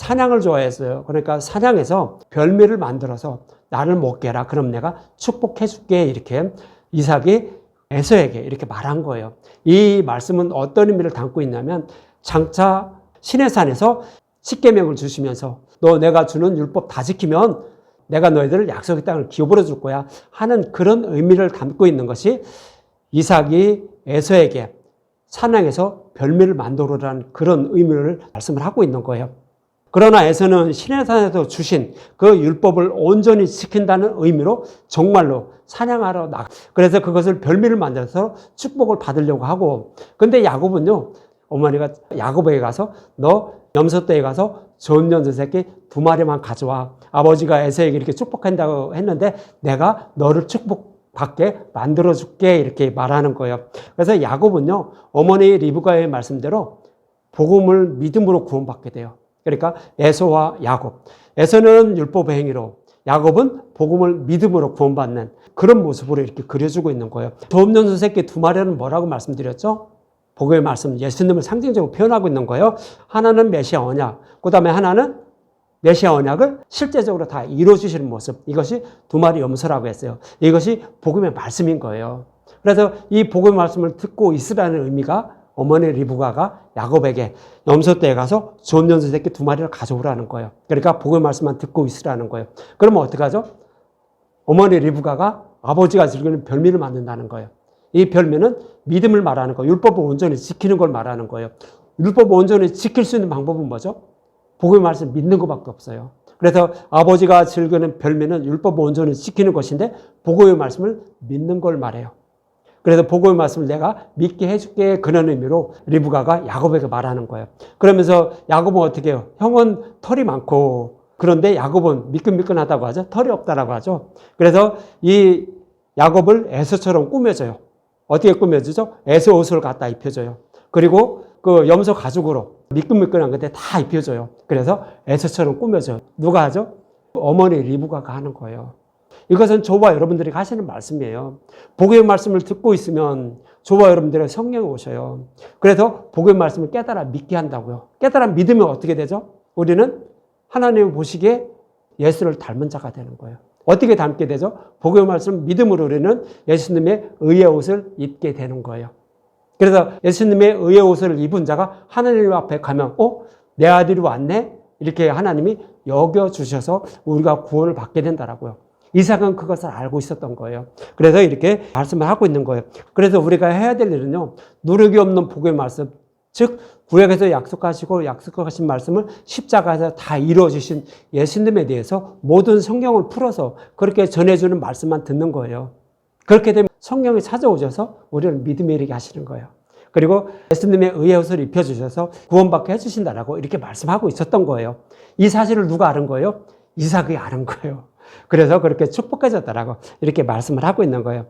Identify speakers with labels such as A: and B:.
A: 사냥을 좋아했어요. 그러니까 사냥해서 별미를 만들어서 나를 먹게 해라. 그럼 내가 축복해 줄게. 이렇게 이삭이 에서에게 이렇게 말한 거예요. 이 말씀은 어떤 의미를 담고 있냐면 장차 시내산에서 십계명을 주시면서 너 내가 주는 율법 다 지키면 내가 너희들을 약속의 땅을 기업으로 줄 거야 하는 그런 의미를 담고 있는 것이 이삭이 에서에게 사냥해서 별미를 만들어라는 그런 의미를 말씀을 하고 있는 거예요. 그러나 에서는 시내산에서 주신 그 율법을 온전히 지킨다는 의미로 정말로 사냥하러 그래서 그것을 별미를 만들어서 축복을 받으려고 하고, 근데 야곱은요, 어머니가 야곱에게 가서 너 염소떼에 가서 좋은 염소 새끼 2마리만 가져와. 아버지가 에서에게 이렇게 축복한다고 했는데 내가 너를 축복받게 만들어줄게 이렇게 말하는 거예요. 그래서 야곱은요, 어머니 리브가의 말씀대로 복음을 믿음으로 구원받게 돼요. 그러니까 에서와 야곱. 에서는 율법의 행위로, 야곱은 복음을 믿음으로 구원받는 그런 모습으로 이렇게 그려주고 있는 거예요. 좋은 염소 새끼 2마리는 뭐라고 말씀드렸죠? 복음의 말씀, 예수님을 상징적으로 표현하고 있는 거예요. 하나는 메시아 언약, 그 다음에 하나는 메시아 언약을 실제적으로 다 이루어주시는 모습. 이것이 2마리 염소라고 했어요. 이것이 복음의 말씀인 거예요. 그래서 이 복음의 말씀을 듣고 있으라는 의미가 어머니 리브가가 야곱에게 염소떼에 가서 좋은 염소 새끼 2마리를 가져오라는 거예요. 그러니까 복음의 말씀만 듣고 있으라는 거예요. 그러면 어떻게 하죠? 어머니 리브가가 아버지가 즐기는 별미를 만든다는 거예요. 이 별미는 믿음을 말하는 거예요. 율법을 온전히 지키는 걸 말하는 거예요. 율법을 온전히 지킬 수 있는 방법은 뭐죠? 복음의 말씀 믿는 것밖에 없어요. 그래서 아버지가 즐기는 별미는 율법을 온전히 지키는 것인데 복음의 말씀을 믿는 걸 말해요. 그래서 복음의 말씀을 내가 믿게 해줄게, 그런 의미로 리브가가 야곱에게 말하는 거예요. 그러면서 야곱은 어떻게 해요? 형은 털이 많고, 그런데 야곱은 미끈미끈하다고 하죠. 털이 없다라고 하죠. 그래서 이 야곱을 에서처럼 꾸며줘요. 어떻게 꾸며주죠? 에서 옷을 갖다 입혀줘요. 그리고 그 염소 가죽으로 미끈미끈한 건데 다 입혀줘요. 그래서 에서처럼 꾸며줘요. 누가 하죠? 어머니 리브가가 하는 거예요. 이것은 저와 여러분들이 하시는 말씀이에요. 복음의 말씀을 듣고 있으면 저와 여러분들의 성령이 오셔요. 그래서 복음의 말씀을 깨달아 믿게 한다고요. 깨달아 믿으면 어떻게 되죠? 우리는 하나님을 보시기에 예수를 닮은 자가 되는 거예요. 어떻게 닮게 되죠? 복음의 말씀 믿음으로 우리는 예수님의 의의 옷을 입게 되는 거예요. 그래서 예수님의 의의 옷을 입은 자가 하나님 앞에 가면 내 아들이 왔네? 이렇게 하나님이 여겨주셔서 우리가 구원을 받게 된다라고요. 이삭은 그것을 알고 있었던 거예요. 그래서 이렇게 말씀을 하고 있는 거예요. 그래서 우리가 해야 될 일은요, 누르기 없는 복음의 말씀, 즉 구약에서 약속하신 말씀을 십자가에서 다 이루어주신 예수님에 대해서 모든 성경을 풀어서 그렇게 전해주는 말씀만 듣는 거예요. 그렇게 되면 성령이 찾아오셔서 우리를 믿음에 이르게 하시는 거예요. 그리고 예수님의 의의 옷을 입혀주셔서 구원받게 해주신다라고 이렇게 말씀하고 있었던 거예요. 이 사실을 누가 아는 거예요? 이삭이 아는 거예요. 그래서 그렇게 축복해줬다라고 이렇게 말씀을 하고 있는 거예요.